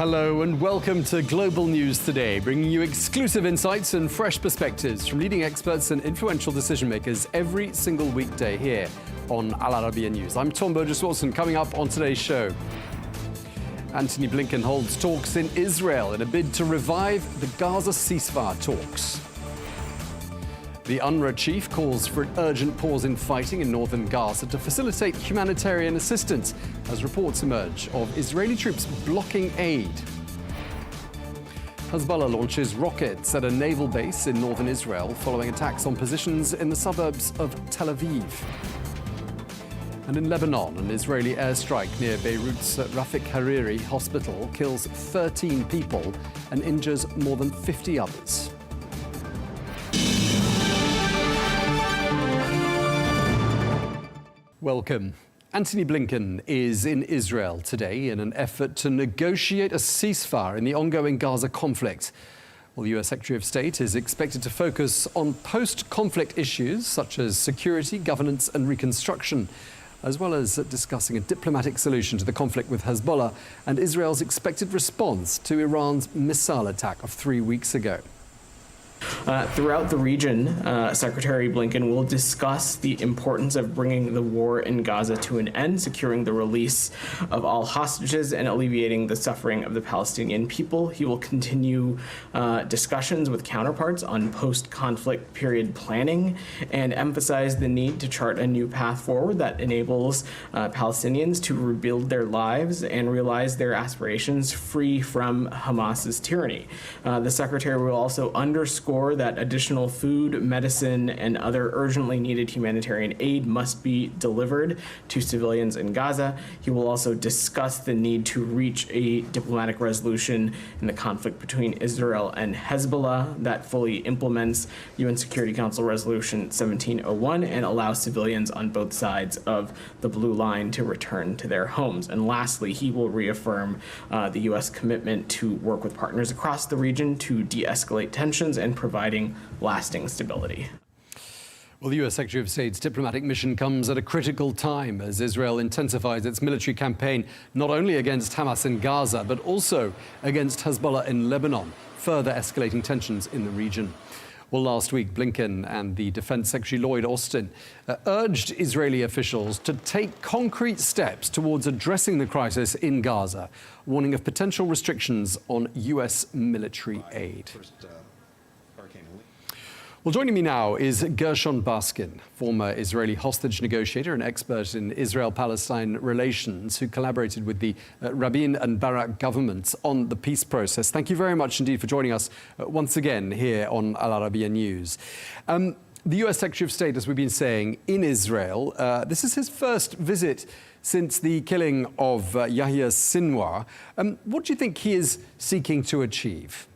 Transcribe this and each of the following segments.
Hello and welcome to Global News Today, bringing you exclusive insights and fresh perspectives from leading experts and influential decision makers every single weekday here on Arabiya News. I'm Tom Burges Watson. Coming up on today's show, Antony Blinken holds talks in Israel in a bid to revive the Gaza ceasefire talks. The UNRWA chief calls for an urgent pause in fighting in northern Gaza to facilitate humanitarian assistance as reports emerge of Israeli troops blocking aid. Hezbollah launches rockets at a naval base in northern Israel following attacks on positions in the suburbs of Tel Aviv. And in Lebanon, an Israeli airstrike near Beirut's Rafik Hariri hospital kills 13 people and injures more than 50 others. Welcome. Antony Blinken is in Israel today in an effort to negotiate a ceasefire in the ongoing Gaza conflict. Well, the US Secretary of State is expected to focus on post-conflict issues such as security, governance and reconstruction, as well as discussing a diplomatic solution to the conflict with Hezbollah and Israel's expected response to Iran's missile attack of 3 weeks ago. Throughout the region, Secretary Blinken will discuss the importance of bringing the war in Gaza to an end, securing the release of all hostages, and alleviating the suffering of the Palestinian people. He will continue discussions with counterparts on post-conflict period planning and emphasize the need to chart a new path forward that enables Palestinians to rebuild their lives and realize their aspirations free from Hamas's tyranny. The Secretary will also underscore that additional food, medicine, and other urgently needed humanitarian aid must be delivered to civilians in Gaza. He will also discuss the need to reach a diplomatic resolution in the conflict between Israel and Hezbollah that fully implements UN Security Council Resolution 1701 and allows civilians on both sides of the blue line to return to their homes. And lastly, he will reaffirm the U.S. commitment to work with partners across the region to de-escalate tensions and providing lasting stability. Well, the US Secretary of State's diplomatic mission comes at a critical time as Israel intensifies its military campaign not only against Hamas in Gaza, but also against Hezbollah in Lebanon, further escalating tensions in the region. Well, last week, Blinken and the Defense Secretary Lloyd Austin urged Israeli officials to take concrete steps towards addressing the crisis in Gaza, warning of potential restrictions on US military aid. Well, joining me now is Gershon Baskin, former Israeli hostage negotiator and expert in Israel-Palestine relations, who collaborated with the Rabin and Barak governments on the peace process. Thank you very much indeed for joining us once again here on Arabiya News. The US Secretary of State, as we've been saying, in Israel. This is his first visit since the killing of Yahya Sinwar. What do you think he is seeking to achieve?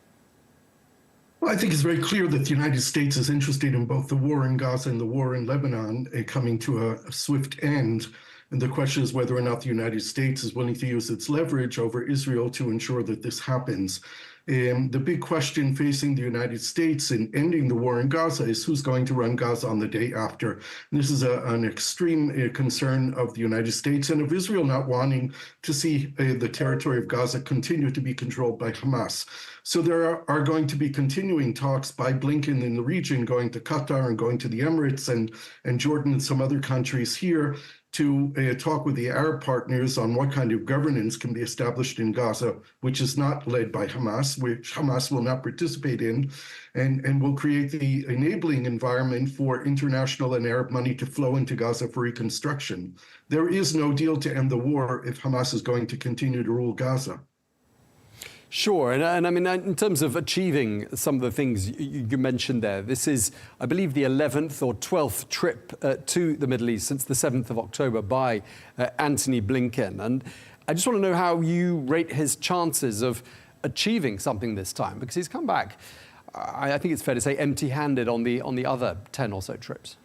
Well, I think it's very clear that the United States is interested in both the war in Gaza and the war in Lebanon coming to a swift end. And the question is whether or not the United States is willing to use its leverage over Israel to ensure that this happens. The big question facing the United States in ending the war in Gaza is who's going to run Gaza on the day after. And this is an extreme concern of the United States and of Israel not wanting to see the territory of Gaza continue to be controlled by Hamas. So there are going to be continuing talks by Blinken in the region, going to Qatar and going to the Emirates and Jordan and some other countries here to talk with the Arab partners on what kind of governance can be established in Gaza, which is not led by Hamas, which Hamas will not participate in, and will create the enabling environment for international and Arab money to flow into Gaza for reconstruction. There is no deal to end the war if Hamas is going to continue to rule Gaza. Sure, and I mean, in terms of achieving some of the things you mentioned there, this is, I believe, the 11th or 12th trip to the Middle East since the 7th of October by Antony Blinken. And I just want to know how you rate his chances of achieving something this time, because he's come back, I think it's fair to say, empty-handed on the other 10 or so trips.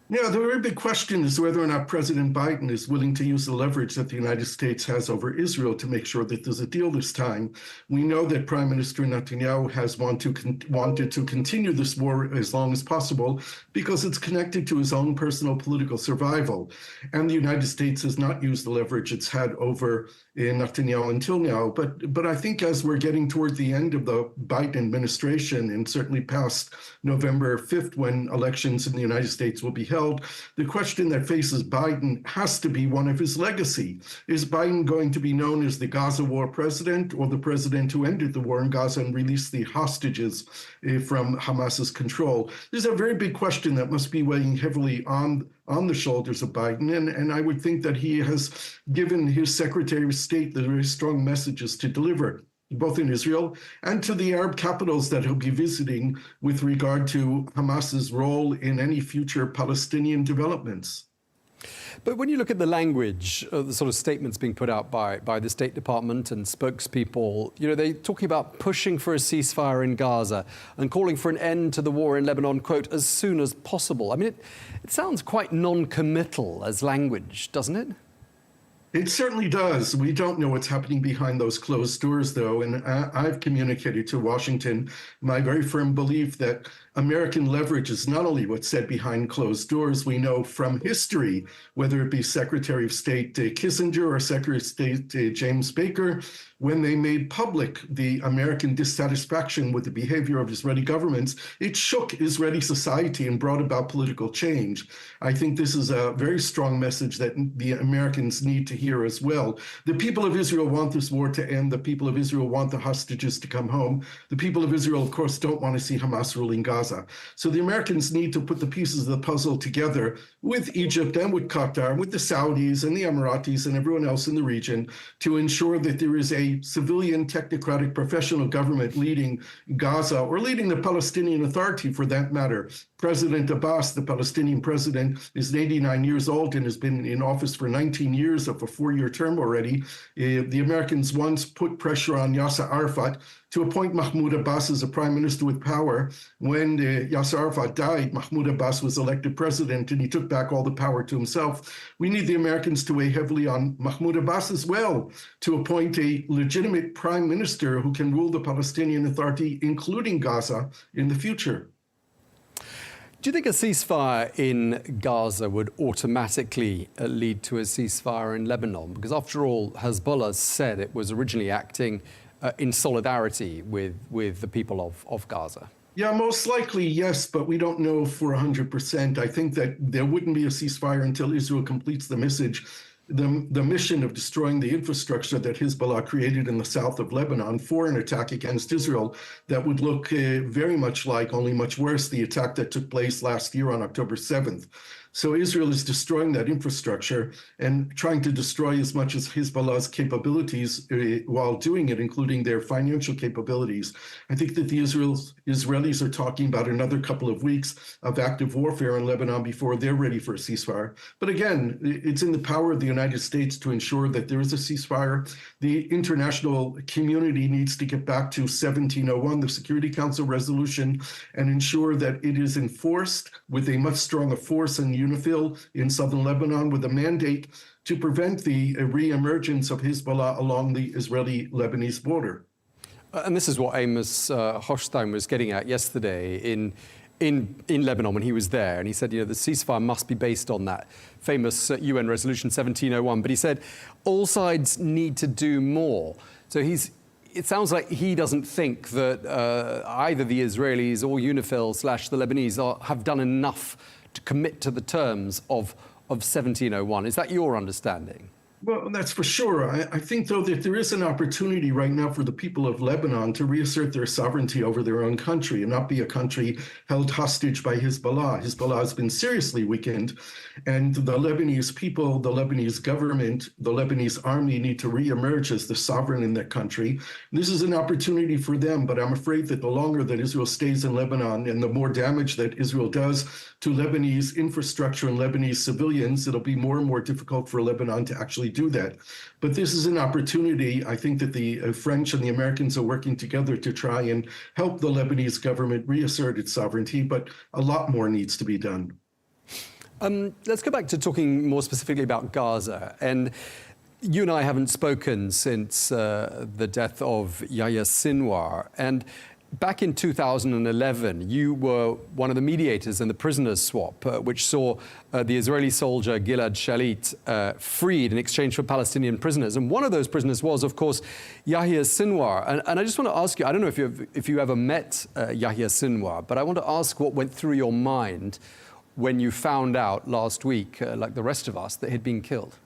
Yeah, the very big question is whether or not President Biden is willing to use the leverage that the United States has over Israel to make sure that there's a deal this time. We know that Prime Minister Netanyahu has wanted to continue this war as long as possible because it's connected to his own personal political survival. And the United States has not used the leverage it's had over Netanyahu until now. But I think as we're getting toward the end of the Biden administration, and certainly past November 5th, when elections in the United States will be held, the question that faces Biden has to be one of his legacy. Is Biden going to be known as the Gaza war president, or the president who ended the war in Gaza and released the hostages from Hamas's control? There's a very big question that must be weighing heavily on the shoulders of Biden. And I would think that he has given his Secretary of State the very strong messages to deliver, both in Israel and to the Arab capitals that he'll be visiting with regard to Hamas's role in any future Palestinian developments. But when you look at the language, the sort of statements being put out by the State Department and spokespeople, they're talking about pushing for a ceasefire in Gaza and calling for an end to the war in Lebanon, quote, as soon as possible. I mean, it sounds quite non-committal as language, doesn't it? It certainly does. We don't know what's happening behind those closed doors, though. And I've communicated to Washington my very firm belief that American leverage is not only what's said behind closed doors. We know from history, whether it be Secretary of State Kissinger or Secretary of State James Baker, when they made public the American dissatisfaction with the behavior of Israeli governments, it shook Israeli society and brought about political change. I think this is a very strong message that the Americans need to hear as well. The people of Israel want this war to end. The people of Israel want the hostages to come home. The people of Israel, of course, don't want to see Hamas ruling Gaza. So the Americans need to put the pieces of the puzzle together with Egypt and with Qatar, with the Saudis and the Emiratis and everyone else in the region to ensure that there is a civilian, technocratic, professional government leading Gaza, or leading the Palestinian Authority for that matter. President Abbas, the Palestinian president, is 89 years old and has been in office for 19 years of a 4-year term already. The Americans once put pressure on Yasser Arafat to appoint Mahmoud Abbas as a prime minister with power. When Yasser Arafat died, Mahmoud Abbas was elected president and he took back all the power to himself. We need the Americans to weigh heavily on Mahmoud Abbas as well to appoint a legitimate prime minister who can rule the Palestinian Authority, including Gaza, in the future. Do you think a ceasefire in Gaza would automatically lead to a ceasefire in Lebanon? Because after all, Hezbollah said it was originally acting in solidarity with the people of Gaza. Yeah, most likely, yes, but we don't know for 100%. I think that there wouldn't be a ceasefire until Israel completes the mission of destroying the infrastructure that Hezbollah created in the south of Lebanon for an attack against Israel that would look very much like, only much worse, the attack that took place last year on October 7th. So Israel is destroying that infrastructure and trying to destroy as much as Hezbollah's capabilities while doing it, including their financial capabilities. I think that the Israelis are talking about another couple of weeks of active warfare in Lebanon before they're ready for a ceasefire. But again, it's in the power of the United States to ensure that there is a ceasefire. The international community needs to get back to 1701, the Security Council resolution, and ensure that it is enforced with a much stronger force and UNIFIL in southern Lebanon, with a mandate to prevent the re-emergence of Hezbollah along the Israeli-Lebanese border. And this is what Amos Hochstein was getting at yesterday in Lebanon when he was there. And he said, the ceasefire must be based on that famous UN resolution 1701. But he said all sides need to do more. So it sounds like he doesn't think that either the Israelis or UNIFIL / the Lebanese have done enough to commit to the terms of 1701. Is that your understanding? Well, that's for sure. I think, though, that there is an opportunity right now for the people of Lebanon to reassert their sovereignty over their own country and not be a country held hostage by Hezbollah. Hezbollah has been seriously weakened, and the Lebanese people, the Lebanese government, the Lebanese army need to reemerge as the sovereign in that country. This is an opportunity for them, but I'm afraid that the longer that Israel stays in Lebanon and the more damage that Israel does to Lebanese infrastructure and Lebanese civilians, it'll be more and more difficult for Lebanon to actually do that. But this is an opportunity. I think that the French and the Americans are working together to try and help the Lebanese government reassert its sovereignty, but a lot more needs to be done. Let's go back to talking more specifically about Gaza. And you and I haven't spoken since the death of Yahya Sinwar. And back in 2011, you were one of the mediators in the prisoners swap, which saw the Israeli soldier Gilad Shalit freed in exchange for Palestinian prisoners. And one of those prisoners was, of course, Yahya Sinwar. And I just want to ask you, I don't know if you ever met Yahya Sinwar, but I want to ask what went through your mind when you found out last week, like the rest of us, that he'd been killed.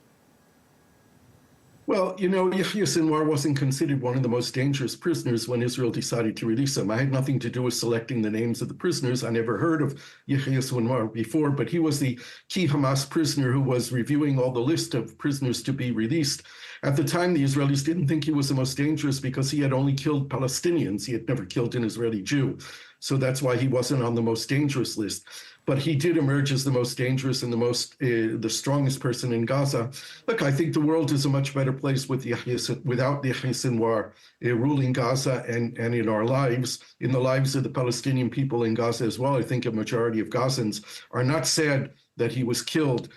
Well, you know, Yahya Sinwar wasn't considered one of the most dangerous prisoners when Israel decided to release him. I had nothing to do with selecting the names of the prisoners. I never heard of Yahya Sinwar before, but he was the key Hamas prisoner who was reviewing all the list of prisoners to be released. At the time, the Israelis didn't think he was the most dangerous because he had only killed Palestinians. He had never killed an Israeli Jew. So that's why he wasn't on the most dangerous list. But he did emerge as the most dangerous and the strongest person in Gaza. Look, I think the world is a much better place without Yahya Sinwar ruling Gaza and in our lives, in the lives of the Palestinian people in Gaza as well. I think a majority of Gazans are not sad that he was killed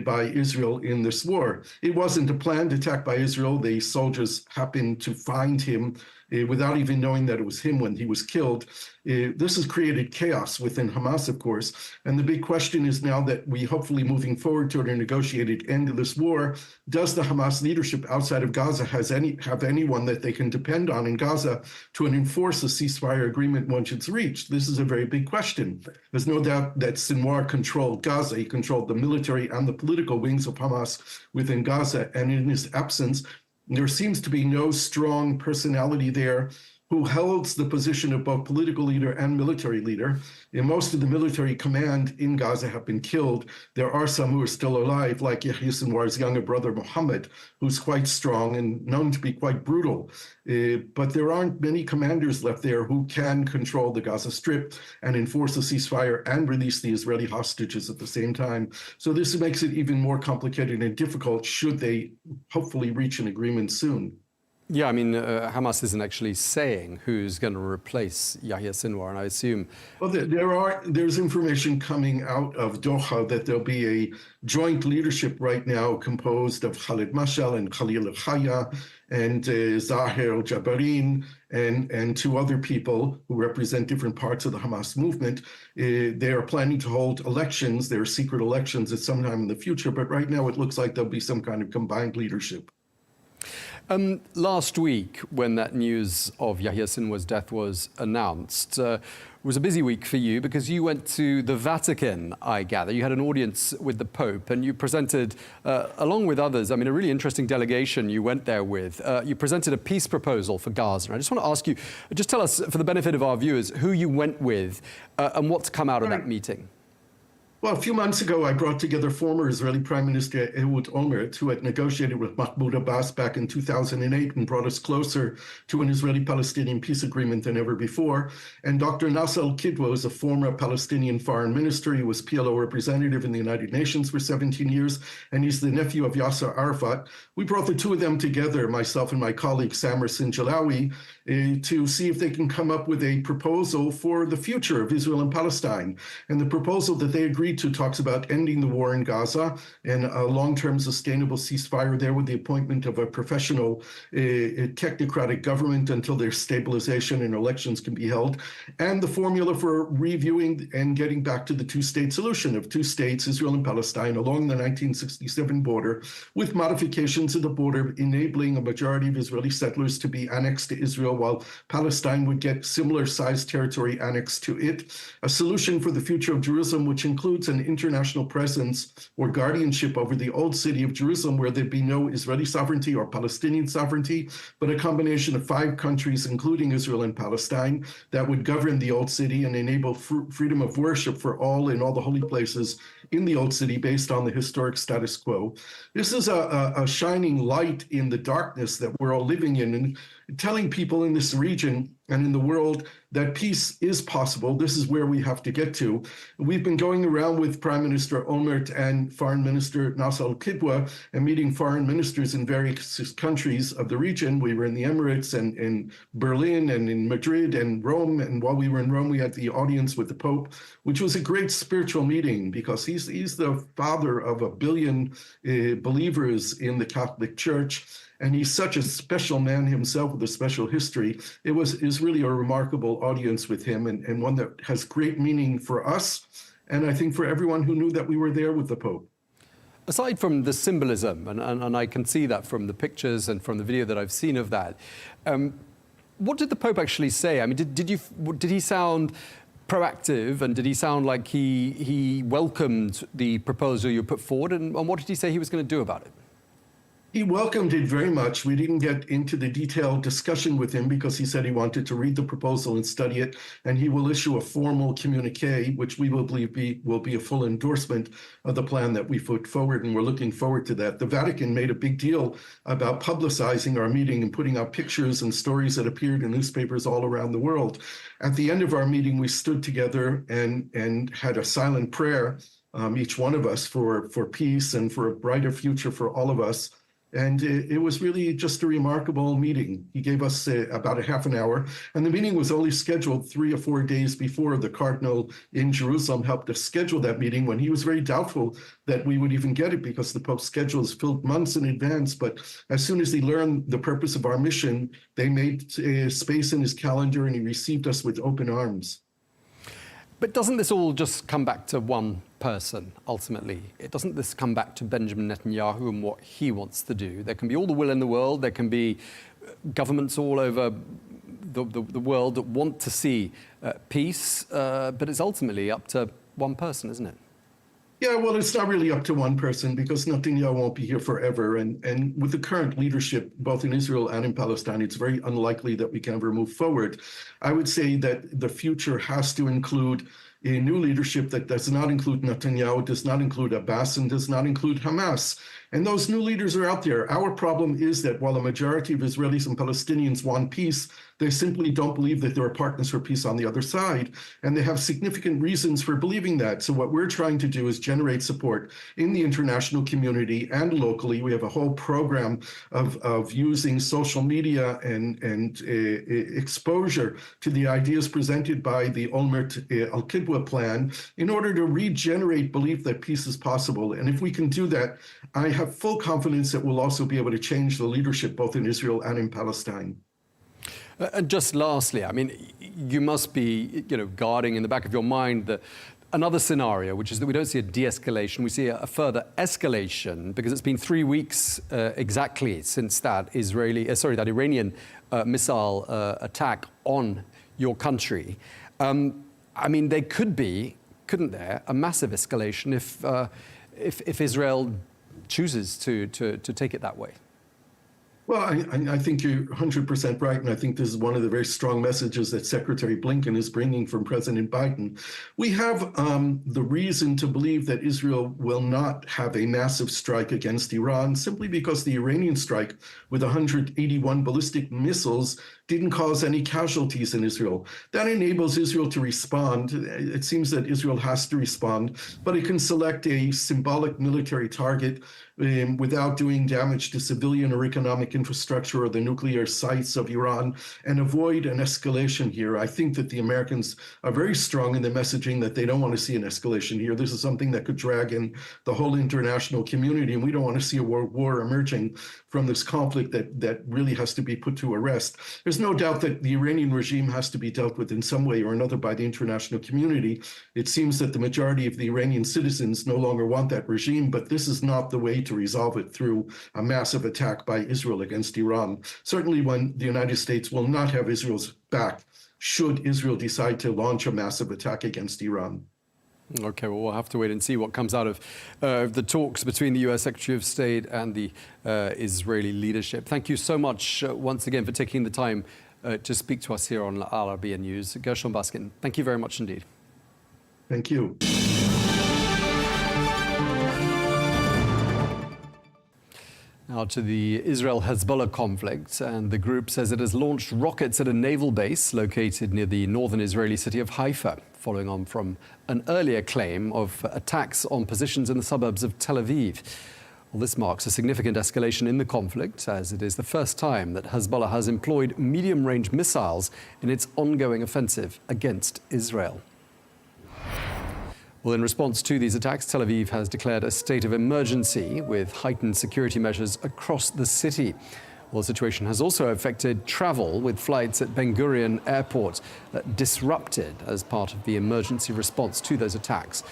by Israel in this war. It wasn't a planned attack by Israel. The soldiers happened to find him without even knowing that it was him when he was killed. This has created chaos within Hamas, of course. And the big question is now that we hopefully moving forward toward a negotiated end of this war, does the Hamas leadership outside of Gaza have anyone that they can depend on in Gaza to enforce a ceasefire agreement once it's reached? This is a very big question. There's no doubt that Sinwar controlled Gaza. He controlled the military and the political wings of Hamas within Gaza. And in his absence, there seems to be no strong personality there who holds the position of both political leader and military leader. And most of the military command in Gaza have been killed. There are some who are still alive, like Yahya Sinwar's younger brother, Mohammed, who's quite strong and known to be quite brutal. But there aren't many commanders left there who can control the Gaza Strip and enforce a ceasefire and release the Israeli hostages at the same time. So this makes it even more complicated and difficult should they hopefully reach an agreement soon. Yeah, I mean, Hamas isn't actually saying who's going to replace Yahya Sinwar, and I assume... Well, there's information coming out of Doha that there'll be a joint leadership right now composed of Khalid Mashal and Khalil al-Haya and Zahir al-Jabarin and two other people who represent different parts of the Hamas movement. They are planning to hold elections. There are secret elections at some time in the future, but right now it looks like there'll be some kind of combined leadership. Last week, when that news of Yahya Sinwar's death was announced, was a busy week for you because you went to the Vatican, I gather. You had an audience with the Pope and you presented, along with others, I mean, a really interesting delegation you went there with. You presented a peace proposal for Gaza. And I just want to ask you, just tell us, for the benefit of our viewers, who you went with and what's come out of that meeting. Well, a few months ago, I brought together former Israeli Prime Minister Ehud Olmert, who had negotiated with Mahmoud Abbas back in 2008 and brought us closer to an Israeli-Palestinian peace agreement than ever before. And Dr. Nasser al-Kidwa is a former Palestinian foreign minister. He was PLO representative in the United Nations for 17 years, and he's the nephew of Yasser Arafat. We brought the two of them together, myself and my colleague Samer Sinjalawi, to see if they can come up with a proposal for the future of Israel and Palestine. And the proposal that they agreed to talks about ending the war in Gaza and a long-term sustainable ceasefire there with the appointment of a professional technocratic government until their stabilization and elections can be held, and the formula for reviewing and getting back to the two-state solution of two states, Israel and Palestine, along the 1967 border, with modifications of the border enabling a majority of Israeli settlers to be annexed to Israel while Palestine would get similar-sized territory annexed to it, a solution for the future of Jerusalem, which includes an international presence or guardianship over the old city of Jerusalem, where there'd be no Israeli sovereignty or Palestinian sovereignty, but a combination of 5 countries, including Israel and Palestine, that would govern the old city and enable freedom of worship for all in all the holy places in the old city based on the historic status quo. This is a shining light in the darkness that we're all living in, and telling people in this region and in the world that peace is possible. This is where we have to get to. We've been going around with Prime Minister Olmert and Foreign Minister Nasser al-Kidwa and meeting foreign ministers in various countries of the region. We were in the Emirates and in Berlin and in Madrid and Rome. And while we were in Rome, we had the audience with the Pope, which was a great spiritual meeting because he's the father of 1 billion believers in the Catholic Church. And he's such a special man himself with a special history. Is really a remarkable audience with him and one that has great meaning for us. And I think for everyone who knew that we were there with the Pope. Aside from the symbolism, and I can see that from the pictures and from the video that I've seen of that, what did the Pope actually say? I mean, did he sound proactive, and did he sound like he welcomed the proposal you put forward? And what did he say he was going to do about it? He welcomed it very much. We didn't get into the detailed discussion with him because he said he wanted to read the proposal and study it, and he will issue a formal communique, which we will believe will be a full endorsement of the plan that we put forward, and we're looking forward to that. The Vatican made a big deal about publicizing our meeting and putting out pictures and stories that appeared in newspapers all around the world. At the end of our meeting, we stood together and had a silent prayer, each one of us, for peace and for a brighter future for all of us. And it was really just a remarkable meeting. He gave us about a half an hour, and the meeting was only scheduled 3 or 4 days before. The Cardinal in Jerusalem helped us schedule that meeting when he was very doubtful that we would even get it because the Pope's schedule is filled months in advance. But as soon as he learned the purpose of our mission, they made space in his calendar, and he received us with open arms. But doesn't this all just come back to one person, ultimately? Doesn't this come back to Benjamin Netanyahu and what he wants to do? There can be all the will in the world. There can be governments all over the world that want to see peace, but it's ultimately up to one person, isn't it? Yeah, well, it's not really up to one person because Netanyahu won't be here forever. And with the current leadership, both in Israel and in Palestine, it's very unlikely that we can ever move forward. I would say that the future has to include a new leadership that does not include Netanyahu, does not include Abbas, and does not include Hamas. And those new leaders are out there. Our problem is that while a majority of Israelis and Palestinians want peace, they simply don't believe that there are partners for peace on the other side. And they have significant reasons for believing that. So what we're trying to do is generate support in the international community and locally. We have a whole program of using social media and exposure to the ideas presented by the Olmert al-Kidwa plan in order to regenerate belief that peace is possible. And if we can do that, I have full confidence that we'll also be able to change the leadership both in Israel and in Palestine. And just lastly, I mean, you must be, guarding in the back of your mind that another scenario, which is that we don't see a de-escalation, we see a further escalation, because it's been 3 weeks exactly since that Iranian missile attack on your country. I mean, there could be, couldn't there, a massive escalation if Israel chooses to take it that way? Well, I think you're 100% right, and I think this is one of the very strong messages that Secretary Blinken is bringing from President Biden. We have the reason to believe that Israel will not have a massive strike against Iran simply because the Iranian strike with 181 ballistic missiles didn't cause any casualties in Israel. That enables Israel to respond. It seems that Israel has to respond, but it can select a symbolic military target without doing damage to civilian or economic infrastructure or the nuclear sites of Iran and avoid an escalation here. I think that the Americans are very strong in the messaging that they don't want to see an escalation here. This is something that could drag in the whole international community, and we don't want to see a world war emerging from this conflict that really has to be put to a rest. There's no doubt that the Iranian regime has to be dealt with in some way or another by the international community. It seems that the majority of the Iranian citizens no longer want that regime, but this is not the way to resolve it through a massive attack by Israel against Iran. Certainly when the United States will not have Israel's back should Israel decide to launch a massive attack against Iran. Okay, well, we'll have to wait and see what comes out of the talks between the U.S. Secretary of State and the Israeli leadership. Thank you so much once again for taking the time to speak to us here on Arabiya News. Gershon Baskin, thank you very much indeed. Thank you. Now to the Israel-Hezbollah conflict, and the group says it has launched rockets at a naval base located near the northern Israeli city of Haifa, following on from an earlier claim of attacks on positions in the suburbs of Tel Aviv. Well, this marks a significant escalation in the conflict, as it is the first time that Hezbollah has employed medium-range missiles in its ongoing offensive against Israel. Well, in response to these attacks, Tel Aviv has declared a state of emergency with heightened security measures across the city. Well, the situation has also affected travel, with flights at Ben Gurion Airport disrupted as part of the emergency response to those attacks.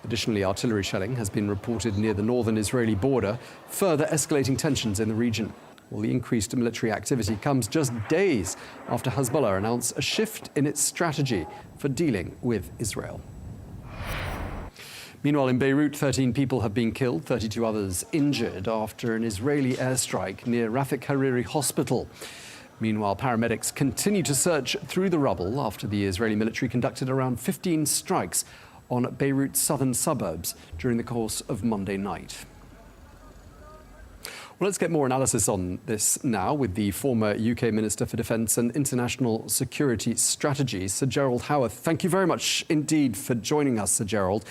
Additionally, artillery shelling has been reported near the northern Israeli border, further escalating tensions in the region. Well, the increased military activity comes just days after Hezbollah announced a shift in its strategy for dealing with Israel. Meanwhile, in Beirut, 13 people have been killed, 32 others injured after an Israeli airstrike near Rafik Hariri Hospital. Meanwhile, paramedics continue to search through the rubble after the Israeli military conducted around 15 strikes on Beirut's southern suburbs during the course of Monday night. Well, let's get more analysis on this now with the former UK Minister for Defence and International Security Strategy, Sir Gerald Howarth. Thank you very much indeed for joining us, Sir Gerald.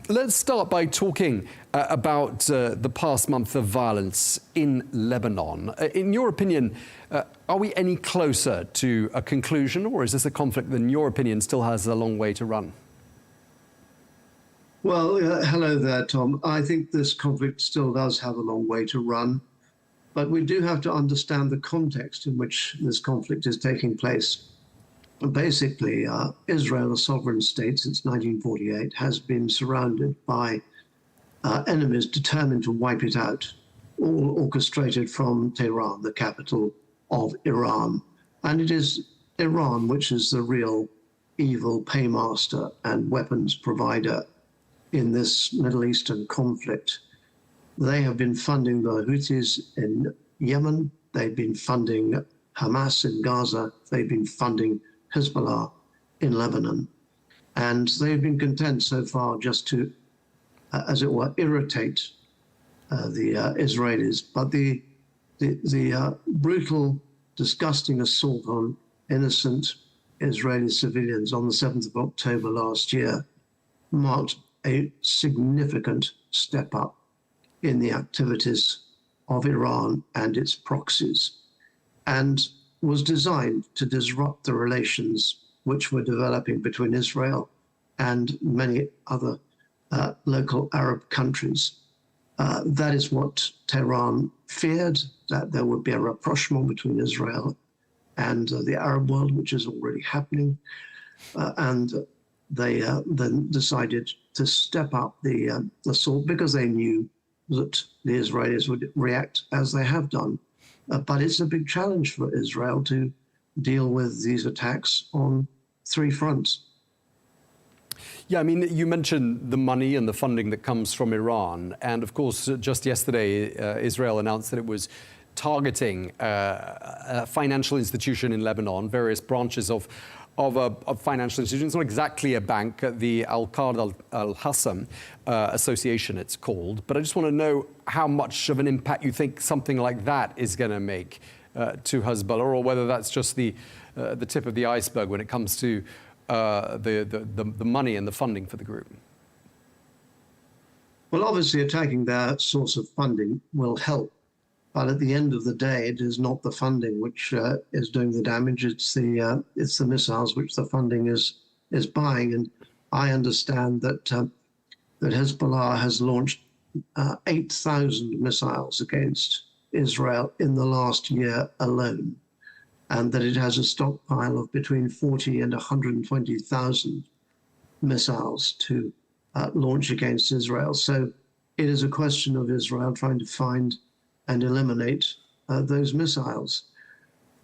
Let's start by talking about the past month of violence in Lebanon. In your opinion, are we any closer to a conclusion, or is this a conflict that, in your opinion, still has a long way to run? Well, hello there, Tom. I think this conflict still does have a long way to run, but we do have to understand the context in which this conflict is taking place. Basically, Israel, a sovereign state since 1948, has been surrounded by enemies determined to wipe it out, all orchestrated from Tehran, the capital of Iran. And it is Iran which is the real evil paymaster and weapons provider in this Middle Eastern conflict. They have been funding the Houthis in Yemen. They've been funding Hamas in Gaza. They've been funding Hezbollah in Lebanon. And they've been content so far just to, as it were, irritate the Israelis. But the brutal, disgusting assault on innocent Israeli civilians on the 7th of October last year marked a significant step up in the activities of Iran and its proxies, and was designed to disrupt the relations which were developing between Israel and many other local Arab countries. That is what Tehran feared, that there would be a rapprochement between Israel and the Arab world, which is already happening. And they then decided to step up the assault because they knew that the Israelis would react as they have done. But it's a big challenge for Israel to deal with these attacks on three fronts. Yeah, I mean, you mentioned the money and the funding that comes from Iran. And of course, just yesterday, Israel announced that it was targeting a financial institution in Lebanon, various branches of financial institutions. It's not exactly a bank, the Al-Qard Al-Hassam Association it's called. But I just want to know how much of an impact you think something like that is going to make to Hezbollah, or whether that's just the tip of the iceberg when it comes to the money and the funding for the group. Well, obviously attacking their source of funding will help. But at the end of the day, it is not the funding which is doing the damage. It's the missiles which the funding is buying. And I understand that that Hezbollah has launched 8,000 missiles against Israel in the last year alone, and that it has a stockpile of between 40 and 120,000 missiles to launch against Israel. So it is a question of Israel trying to find and eliminate those missiles.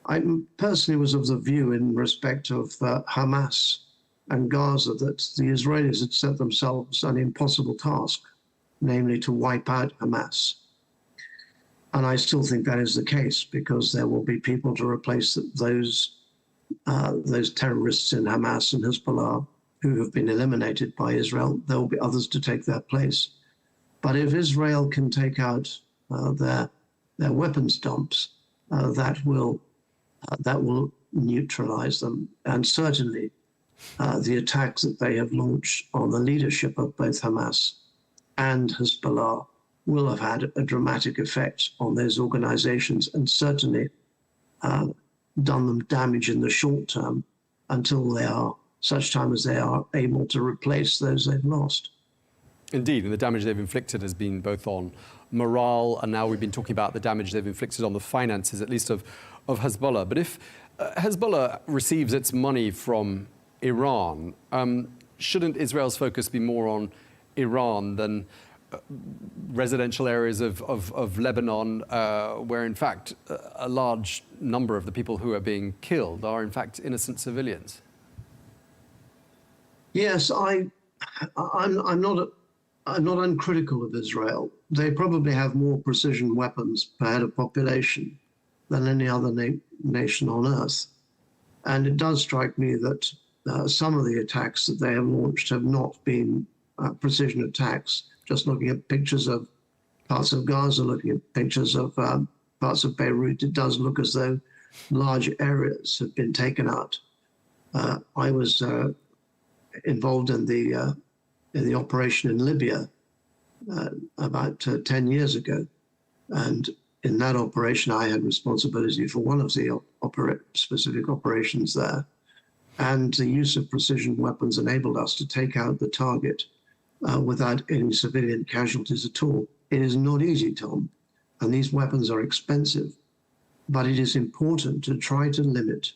I personally was of the view in respect of Hamas and Gaza that the Israelis had set themselves an impossible task, namely to wipe out Hamas. And I still think that is the case, because there will be people to replace those terrorists in Hamas and Hezbollah who have been eliminated by Israel. There will be others to take their place. But if Israel can take out their weapons dumps, that will neutralize them. And certainly the attacks that they have launched on the leadership of both Hamas and Hezbollah will have had a dramatic effect on those organizations, and certainly done them damage in the short term until such time as they are able to replace those they've lost. Indeed, and the damage they've inflicted has been both on morale, and now we've been talking about the damage they've inflicted on the finances, at least of Hezbollah. But if Hezbollah receives its money from Iran, shouldn't Israel's focus be more on Iran than residential areas of Lebanon, where in fact a large number of the people who are being killed are in fact innocent civilians? Yes, I'm not uncritical of Israel. They probably have more precision weapons per head of population than any other nation on earth. And it does strike me that some of the attacks that they have launched have not been precision attacks. Just looking at pictures of parts of Gaza, looking at pictures of parts of Beirut, it does look as though large areas have been taken out. I was involved in the operation in Libya about 10 years ago. And in that operation, I had responsibility for one of the specific operations there. And the use of precision weapons enabled us to take out the target without any civilian casualties at all. It is not easy, Tom, and these weapons are expensive, but it is important to try to limit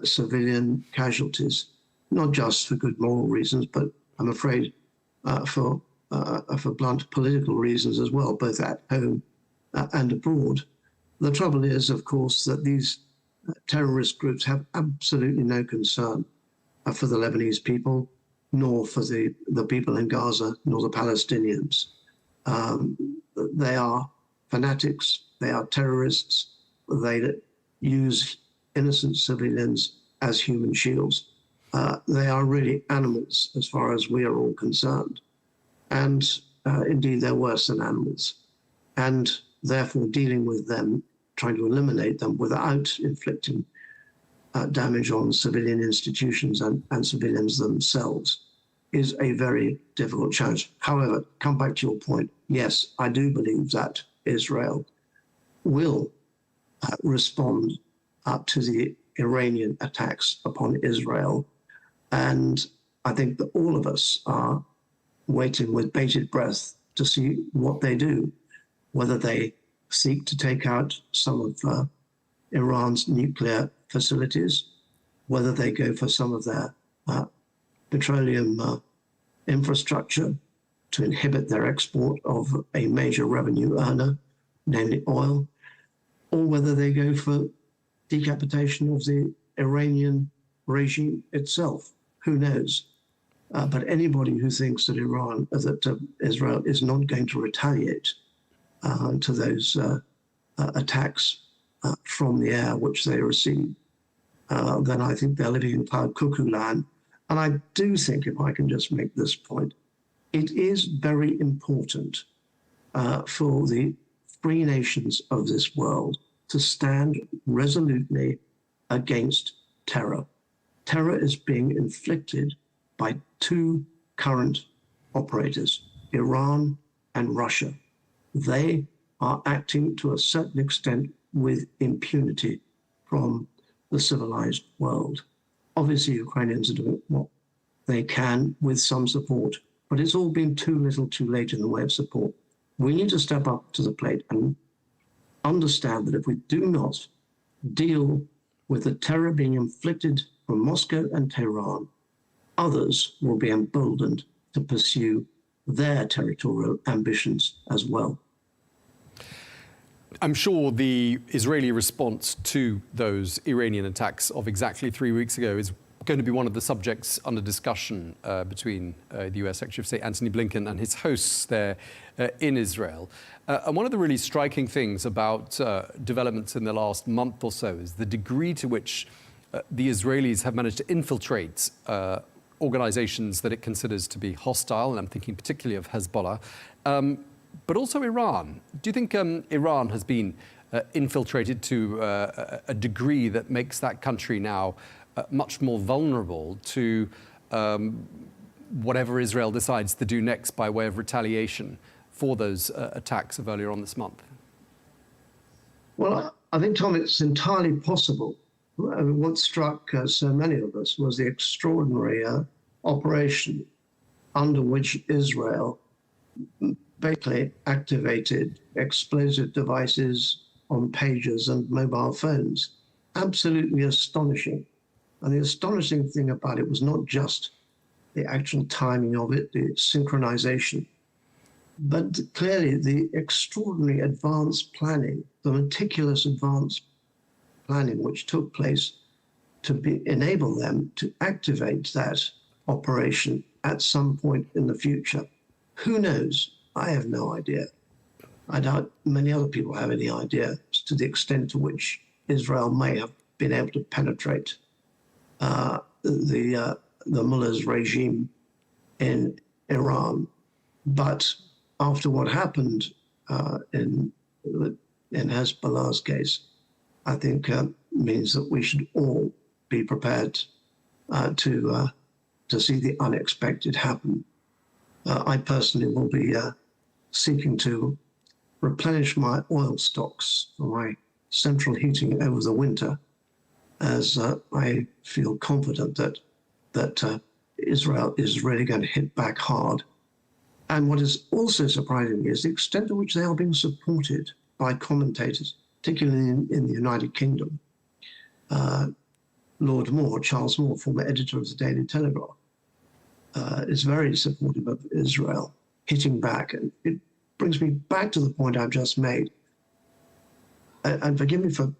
civilian casualties, not just for good moral reasons, but I'm afraid for blunt political reasons as well, both at home and abroad. The trouble is, of course, that these terrorist groups have absolutely no concern for the Lebanese people, nor for the people in Gaza, nor the Palestinians. They are fanatics, they are terrorists, they use innocent civilians as human shields. They are really animals as far as we are all concerned. And indeed, they're worse than animals. And therefore, dealing with them, trying to eliminate them without inflicting damage on civilian institutions and civilians themselves is a very difficult challenge. However, come back to your point. Yes, I do believe that Israel will respond to the Iranian attacks upon Israel. And I think that all of us are waiting with bated breath to see what they do, whether they seek to take out some of Iran's nuclear facilities, whether they go for some of their petroleum infrastructure to inhibit their export of a major revenue earner, namely oil, or whether they go for decapitation of the Iranian regime itself. Who knows? But anybody who thinks that Israel is not going to retaliate to those attacks from the air which they receive, then I think they're living in cloud cuckoo land. And I do think, if I can just make this point, it is very important for the free nations of this world to stand resolutely against terror. Terror is being inflicted by two current operators, Iran and Russia. They are acting to a certain extent with impunity from the civilized world. Obviously, Ukrainians are doing what they can with some support, but it's all been too little too late in the way of support. We need to step up to the plate and understand that if we do not deal with the terror being inflicted from Moscow and Tehran, others will be emboldened to pursue their territorial ambitions as well. I'm sure the Israeli response to those Iranian attacks of exactly 3 weeks ago is going to be one of the subjects under discussion between the US Secretary of State Antony Blinken and his hosts there in Israel. And one of the really striking things about developments in the last month or so is the degree to which the Israelis have managed to infiltrate organizations that it considers to be hostile, and I'm thinking particularly of Hezbollah, but also Iran. Do you think Iran has been infiltrated to a degree that makes that country now much more vulnerable to whatever Israel decides to do next by way of retaliation for those attacks of earlier on this month? Well, I think, Tom, it's entirely possible. I mean, what struck so many of us was the extraordinary operation under which Israel basically activated explosive devices on pagers and mobile phones. Absolutely astonishing. And the astonishing thing about it was not just the actual timing of it, the synchronization, but clearly the extraordinary advanced planning, the meticulous advanced planning which took place to enable them to activate that operation at some point in the future. Who knows? I have no idea. I doubt many other people have any idea as to the extent to which Israel may have been able to penetrate the mullah's regime in Iran. But after what happened in Hezbollah's case, I think means that we should all be prepared to see the unexpected happen. I personally will be seeking to replenish my oil stocks for my central heating over the winter, as I feel confident that Israel is really going to hit back hard. And what is also surprising is the extent to which they are being supported by commentators, particularly in the United Kingdom. Lord Moore, Charles Moore, former editor of the Daily Telegraph, is very supportive of Israel hitting back. And it brings me back to the point I've just made. And forgive me for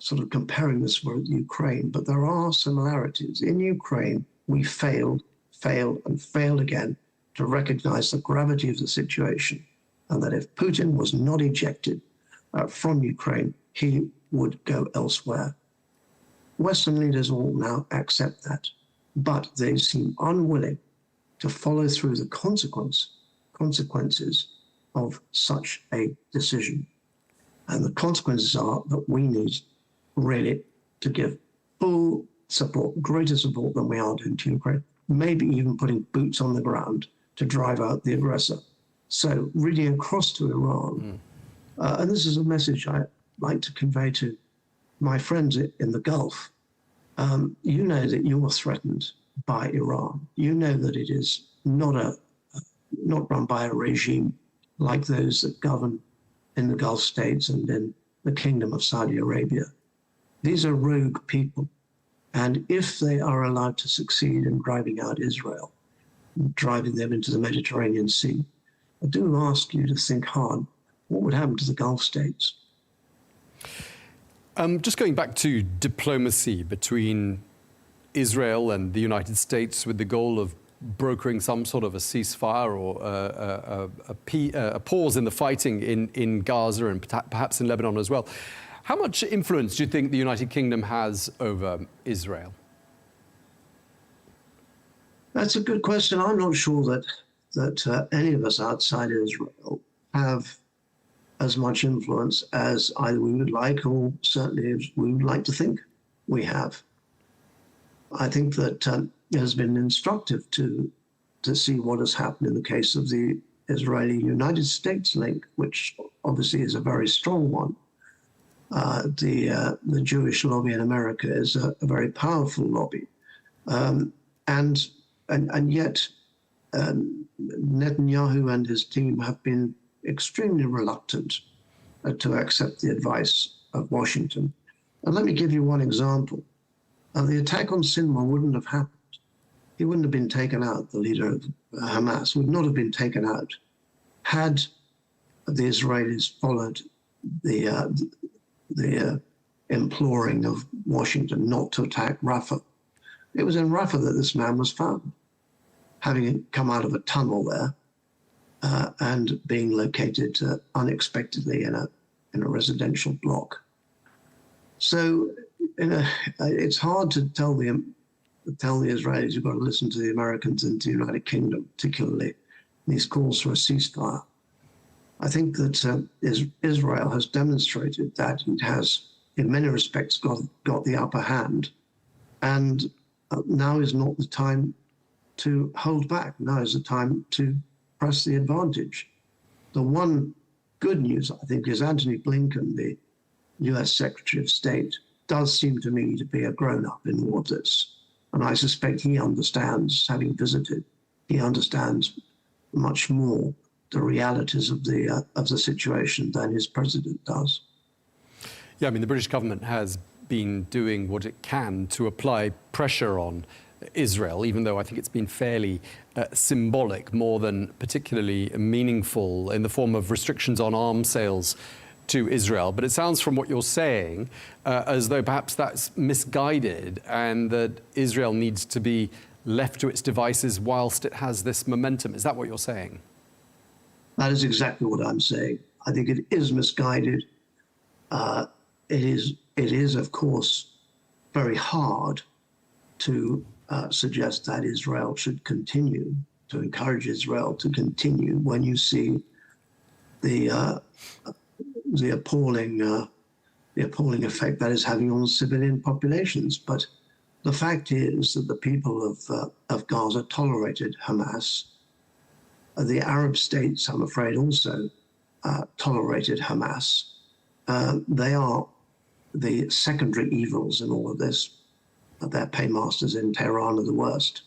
sort of comparing this with Ukraine, but there are similarities. In Ukraine, we failed, and failed again to recognize the gravity of the situation, and that if Putin was not ejected from Ukraine, he would go elsewhere. Western leaders all now accept that, but they seem unwilling to follow through the consequences of such a decision. And the consequences are that we need really to give full support, greater support than we are doing to Ukraine, maybe even putting boots on the ground to drive out the aggressor. So really across to Iran, and this is a message I'd like to convey to my friends in the Gulf. You know that you are threatened by Iran. You know that it is not run by a regime like those that govern in the Gulf states and in the Kingdom of Saudi Arabia. These are rogue people. And if they are allowed to succeed in driving out Israel, driving them into the Mediterranean Sea, I do ask you to think hard, what would happen to the Gulf states? Just going back to diplomacy between Israel and the United States with the goal of brokering some sort of a ceasefire or a pause in the fighting in Gaza and perhaps in Lebanon as well. How much influence do you think the United Kingdom has over Israel? That's a good question. I'm not sure that any of us outside Israel have as much influence as either we would like or certainly as we would like to think we have. I think that it has been instructive to see what has happened in the case of the Israeli-United States link, which obviously is a very strong one. The Jewish lobby in America is a very powerful lobby. And yet Netanyahu and his team have been extremely reluctant to accept the advice of Washington. And let me give you one example. The attack on Sinwar wouldn't have happened. He wouldn't have been taken out, the leader of Hamas would not have been taken out had the Israelis followed the imploring of Washington not to attack Rafah. It was in Rafah that this man was found, having come out of a tunnel there and being located unexpectedly in a residential block. So it's hard to tell the Israelis you've got to listen to the Americans and to the United Kingdom, particularly these calls for a ceasefire. I think that Israel has demonstrated that it has, in many respects, got the upper hand, and now is not the time to hold back. Now is the time to press the advantage. The one good news, I think, is Antony Blinken, the US Secretary of State, does seem to me to be a grown-up in all of this. And I suspect he understands, having visited, he understands much more the realities of the situation than his president does. Yeah, I mean, the British government has been doing what it can to apply pressure on Israel, even though I think it's been fairly symbolic more than particularly meaningful in the form of restrictions on arms sales to Israel. But it sounds from what you're saying as though perhaps that's misguided and that Israel needs to be left to its devices whilst it has this momentum. Is that what you're saying? That is exactly what I'm saying. I think it is misguided. It is, of course, very hard to suggest that Israel should continue, to encourage Israel to continue when you see the appalling effect that is having on civilian populations. But the fact is that the people of Gaza tolerated Hamas. The Arab states, I'm afraid, also tolerated Hamas. They are the secondary evils in all of this. Their paymasters in Tehran are the worst.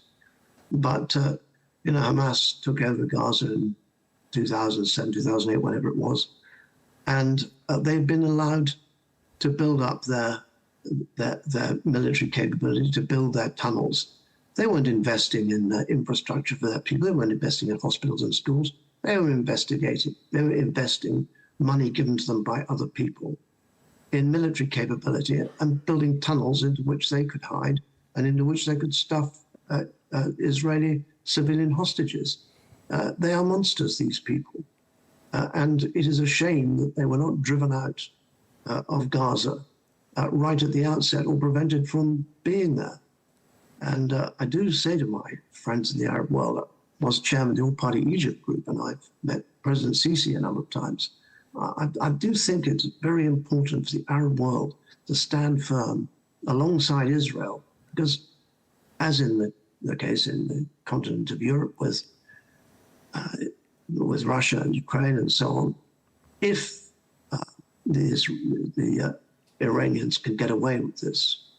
But, Hamas took over Gaza in 2007, 2008, whatever it was. And they've been allowed to build up their military capability, to build their tunnels. They weren't investing in infrastructure for their people. They weren't investing in hospitals and schools. They were investing money given to them by other people in military capability and building tunnels into which they could hide and into which they could stuff Israeli civilian hostages. They are monsters, these people. And it is a shame that they were not driven out of Gaza right at the outset or prevented from being there. And I do say to my friends in the Arab world, I was chairman of the All-Party Egypt group, and I've met President Sisi a number of times. I do think it's very important for the Arab world to stand firm alongside Israel, because as in the case in the continent of Europe with Russia and Ukraine and so on, if the Iranians can get away with this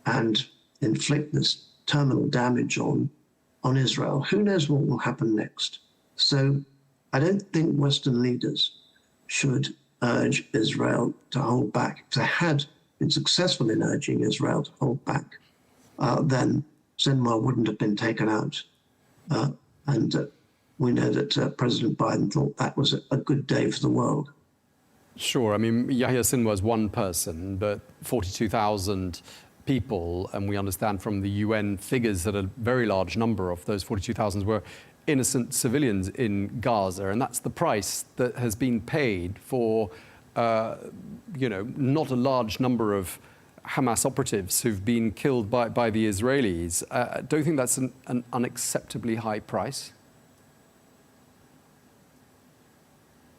and inflict this terminal damage on Israel, who knows what will happen next? So I don't think Western leaders should urge Israel to hold back. If they had been successful in urging Israel to hold back, then Sinwar wouldn't have been taken out. And we know that President Biden thought that was a good day for the world. Sure. I mean, Yahya Sinwar is one person, but 42,000 people, and we understand from the UN figures that a very large number of those 42,000 were innocent civilians in Gaza, and that's the price that has been paid for, not a large number of Hamas operatives who've been killed by the Israelis. Don't you think that's an unacceptably high price?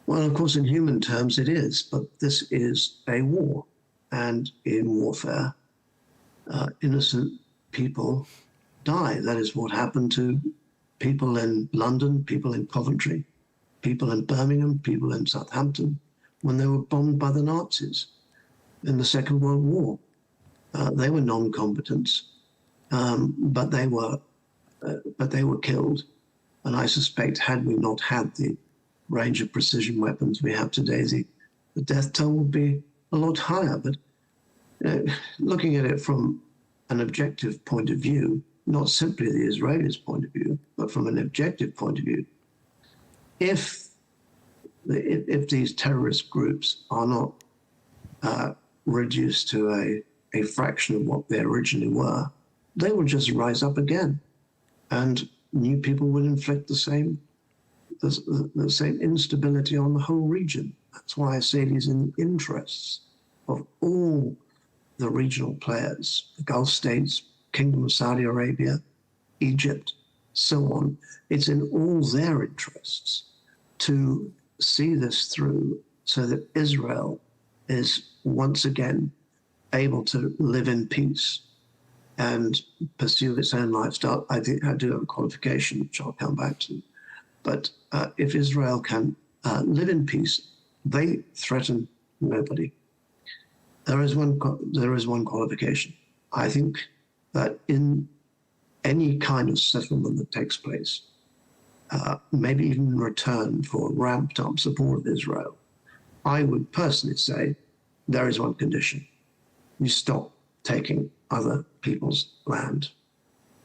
Well, of course, in human terms it is, but this is a war, and in warfare, innocent people die. That is what happened to people in London, people in Coventry, people in Birmingham, people in Southampton, when they were bombed by the Nazis in the Second World War. They were non-combatants, but they were killed. And I suspect, had we not had the range of precision weapons we have today, the death toll would be a lot higher. But looking at it from an objective point of view, not simply the Israelis' point of view, but from an objective point of view, if these terrorist groups are not reduced to a fraction of what they originally were, they will just rise up again, and new people will inflict the same instability on the whole region. That's why I say it is in the interests of all the regional players, the Gulf states, Kingdom of Saudi Arabia, Egypt, so on. It's in all their interests to see this through so that Israel is once again able to live in peace and pursue its own lifestyle. I think I do have a qualification, which I'll come back to. But if Israel can live in peace, they threaten nobody. There is one qualification. I think that in any kind of settlement that takes place, maybe even in return for ramped up support of Israel, I would personally say there is one condition. You stop taking other people's land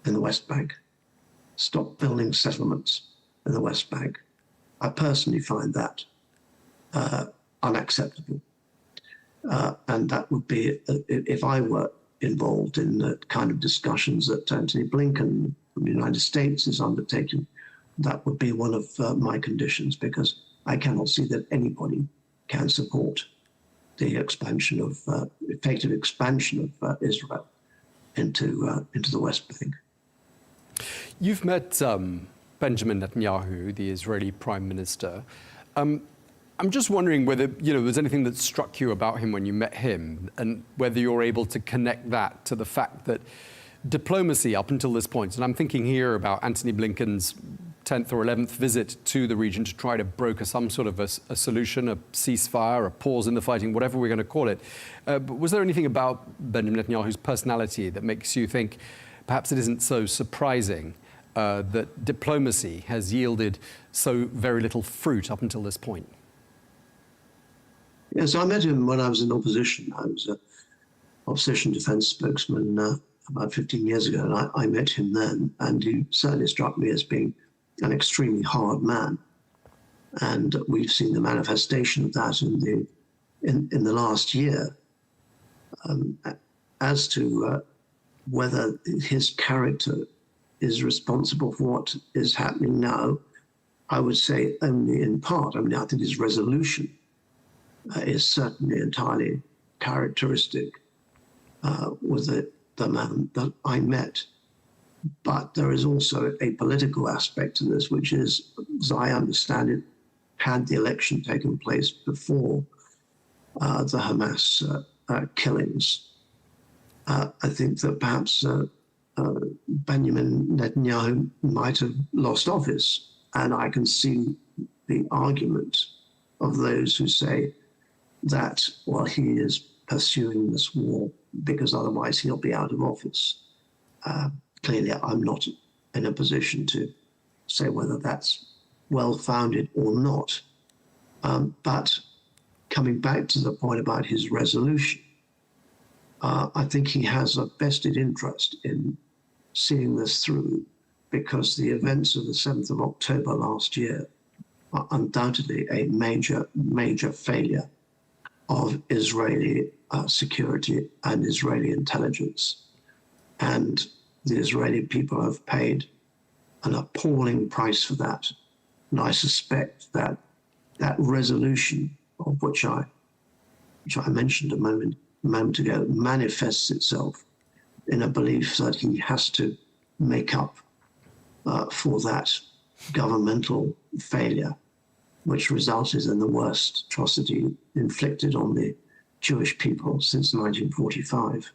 in the West Bank. Stop building settlements in the West Bank. I personally find that unacceptable. And that would be, if I were involved in the kind of discussions that Antony Blinken from the United States is undertaking, that would be one of my conditions, because I cannot see that anybody can support the expansion of, effective expansion of Israel into the West Bank. You've met Benjamin Netanyahu, the Israeli Prime Minister. I'm just wondering whether there's anything that struck you about him when you met him, and whether you're able to connect that to the fact that diplomacy up until this point, and I'm thinking here about Antony Blinken's 10th or 11th visit to the region to try to broker some sort of a solution, a ceasefire, a pause in the fighting, whatever we're going to call it. But was there anything about Benjamin Netanyahu's personality that makes you think perhaps it isn't so surprising that diplomacy has yielded so very little fruit up until this point? Yes, I met him when I was in opposition. I was an opposition defence spokesman about 15 years ago, and I met him then, and he certainly struck me as being an extremely hard man. And we've seen the manifestation of that in the last year. As to whether his character is responsible for what is happening now, I would say only in part. I mean, I think his resolution is certainly entirely characteristic with the man that I met. But there is also a political aspect to this, which is, as I understand it, had the election taken place before the Hamas killings, I think that perhaps Benjamin Netanyahu might have lost office. And I can see the argument of those who say that, well, he is pursuing this war because otherwise he'll be out of office. Clearly, I'm not in a position to say whether that's well-founded or not. But coming back to the point about his resolution, I think he has a vested interest in seeing this through, because the events of the 7th of October last year are undoubtedly a major, major failure of Israeli security and Israeli intelligence. And the Israeli people have paid an appalling price for that. And I suspect that that resolution, of which I mentioned a moment ago, manifests itself in a belief that he has to make up for that governmental failure, which resulted in the worst atrocity inflicted on the Jewish people since 1945.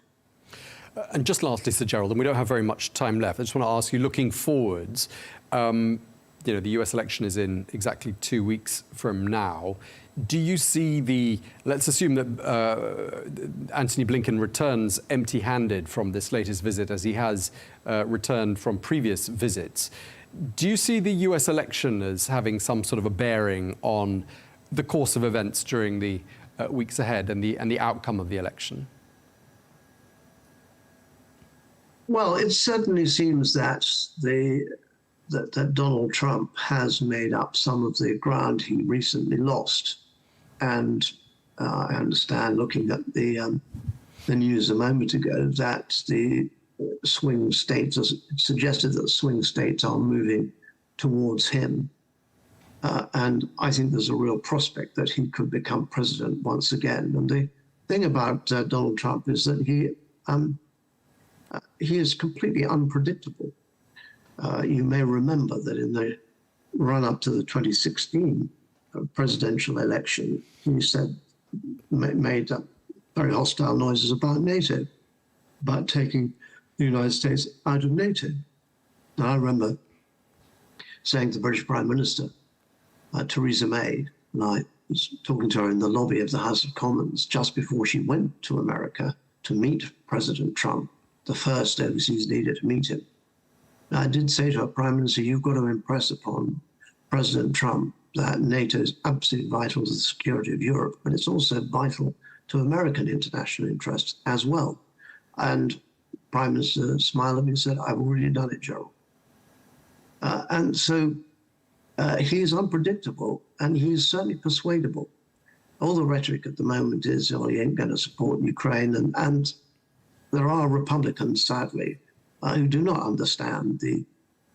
And just lastly, Sir Gerald, and we don't have very much time left, I just want to ask you, looking forwards, the US election is in exactly 2 weeks from now. Do you see let's assume that Antony Blinken returns empty-handed from this latest visit, as he has returned from previous visits. Do you see the US election as having some sort of a bearing on the course of events during the weeks ahead and the outcome of the election? Well, it certainly seems that that Donald Trump has made up some of the ground he recently lost. And I understand, looking at the news a moment ago, that the swing states suggested that swing states are moving towards him. And I think there's a real prospect that he could become president once again. And the thing about Donald Trump is that he is completely unpredictable. You may remember that in the run-up to the 2016 presidential election, he said, made very hostile noises about NATO, about taking the United States out of NATO. And I remember saying to the British Prime Minister, Theresa May, and I was talking to her in the lobby of the House of Commons just before she went to America to meet President Trump, the first overseas leader to meet him. And I did say to her, Prime Minister, you've got to impress upon President Trump that NATO is absolutely vital to the security of Europe, but it's also vital to American international interests as well. And Prime Minister smiled at me and said, I've already done it, Gerald. And so he is unpredictable, and he's certainly persuadable. All the rhetoric at the moment is, oh, he ain't going to support Ukraine. And there are Republicans, sadly, who do not understand the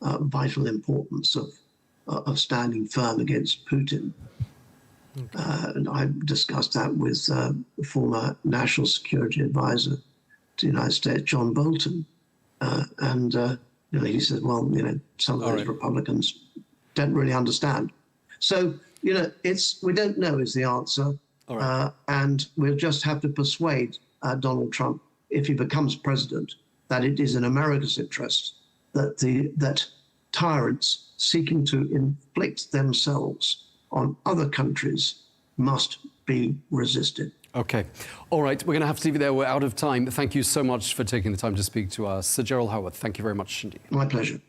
vital importance of standing firm against Putin. And I discussed that with former National Security Advisor to the United States, John Bolton. He said, well, some of those Republicans don't really understand. So, we don't know is the answer. And we'll just have to persuade Donald Trump, if he becomes president, that it is in America's interest that tyrants seeking to inflict themselves on other countries must be resisted. Okay. All right. We're going to have to leave it there. We're out of time. Thank you so much for taking the time to speak to us. Sir Gerald Howarth, thank you very much indeed. My pleasure.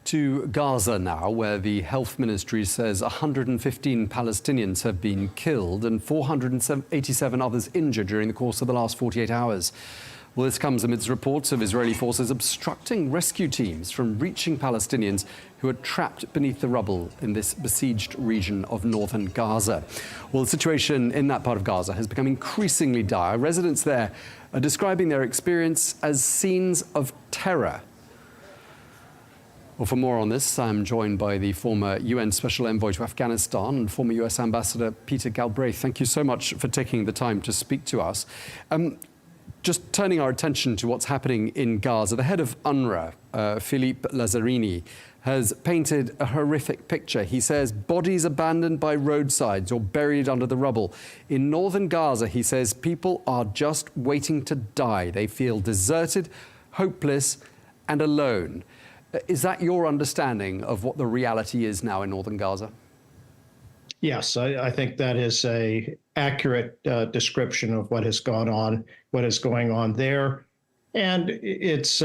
To Gaza now, where the health ministry says 115 Palestinians have been killed and 487 others injured during the course of the last 48 hours. Well, this comes amidst reports of Israeli forces obstructing rescue teams from reaching Palestinians who are trapped beneath the rubble in this besieged region of northern Gaza. Well, the situation in that part of Gaza has become increasingly dire. Residents there are describing their experience as scenes of terror. Well, for more on this, I'm joined by the former UN Special Envoy to Afghanistan and former US Ambassador Peter Galbraith. Thank you so much for taking the time to speak to us. Just turning our attention to what's happening in Gaza, the head of UNRWA, Philippe Lazzarini, has painted a horrific picture. He says bodies abandoned by roadsides or buried under the rubble. In northern Gaza, he says people are just waiting to die. They feel deserted, hopeless, and alone. Is that your understanding of what the reality is now in northern Gaza? Yes, I think that is a accurate description of what has gone on, what is going on there. And it's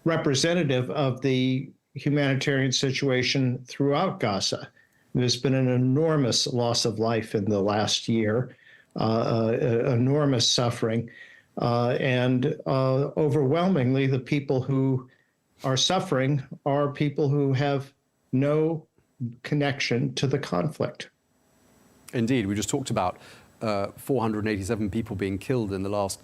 representative of the humanitarian situation throughout Gaza. There's been an enormous loss of life in the last year, enormous suffering, and overwhelmingly the people who are suffering are people who have no connection to the conflict. Indeed, we just talked about 487 people being killed in the last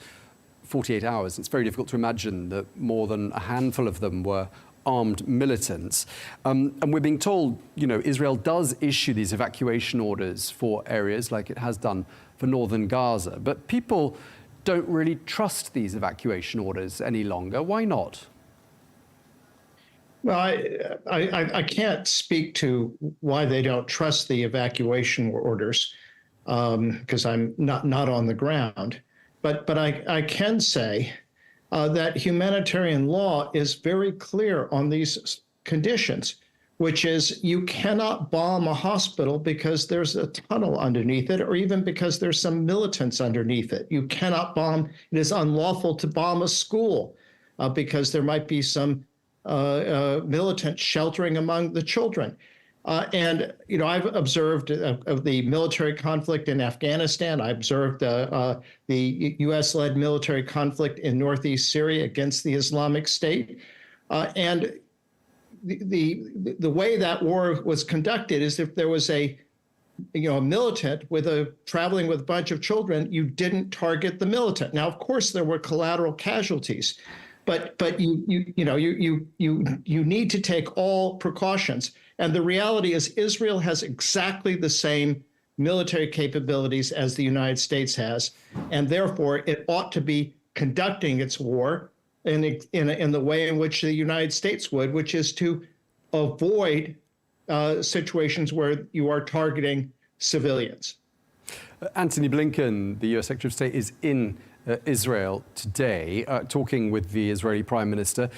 48 hours. It's very difficult to imagine that more than a handful of them were armed militants. And we're being told, Israel does issue these evacuation orders for areas like it has done for northern Gaza. But people don't really trust these evacuation orders any longer. Why not? Well, I can't speak to why they don't trust the evacuation orders because I'm not on the ground. But I can say that humanitarian law is very clear on these conditions, which is you cannot bomb a hospital because there's a tunnel underneath it, or even because there's some militants underneath it. You cannot bomb. It is unlawful to bomb a school because there might be some militant sheltering among the children. And I've observed of the military conflict in Afghanistan. I observed the U.S.-led military conflict in northeast Syria against the Islamic State. And the way that war was conducted is if there was a militant traveling with a bunch of children, you didn't target the militant. Now, of course, there were collateral casualties. But you need to take all precautions. And the reality is Israel has exactly the same military capabilities as the United States has. And therefore, it ought to be conducting its war in the way in which the United States would, which is to avoid situations where you are targeting civilians. Antony Blinken, the US Secretary of State, is in Israel today, talking with the Israeli Prime Minister.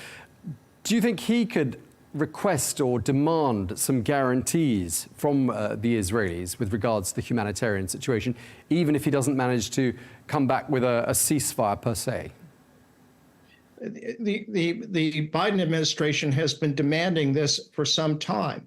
Do you think he could request or demand some guarantees from the Israelis with regards to the humanitarian situation, even if he doesn't manage to come back with a ceasefire per se? The Biden administration has been demanding this for some time.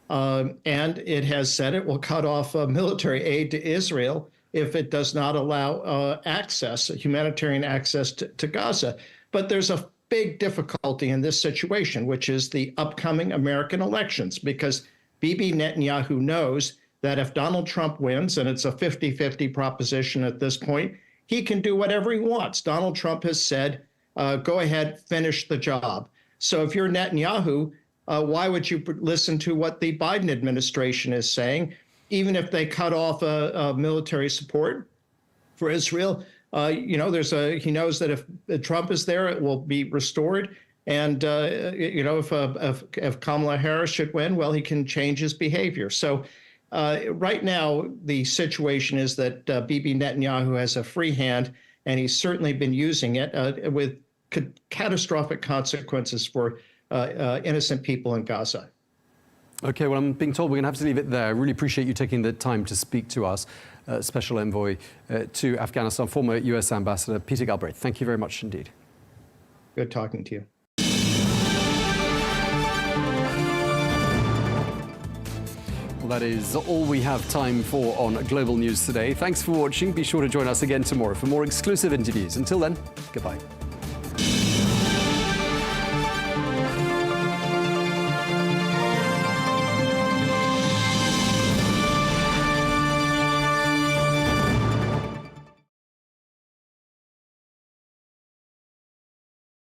And it has said it will cut off military aid to Israel if it does not allow humanitarian access to Gaza. But there's a big difficulty in this situation, which is the upcoming American elections, because Bibi Netanyahu knows that if Donald Trump wins, and it's a 50-50 proposition at this point, he can do whatever he wants. Donald Trump has said, go ahead, finish the job. So if you're Netanyahu, why would you listen to what the Biden administration is saying? Even if they cut off military support for Israel, he knows that if Trump is there, it will be restored. And if Kamala Harris should win, well, he can change his behavior. So right now, the situation is that Bibi Netanyahu has a free hand, and he's certainly been using it with catastrophic consequences for innocent people in Gaza. Okay, well, I'm being told we're going to have to leave it there. I really appreciate you taking the time to speak to us, Special Envoy to Afghanistan, former US Ambassador Peter Galbraith. Thank you very much indeed. Good talking to you. Well, that is all we have time for on Global News today. Thanks for watching. Be sure to join us again tomorrow for more exclusive interviews. Until then, goodbye.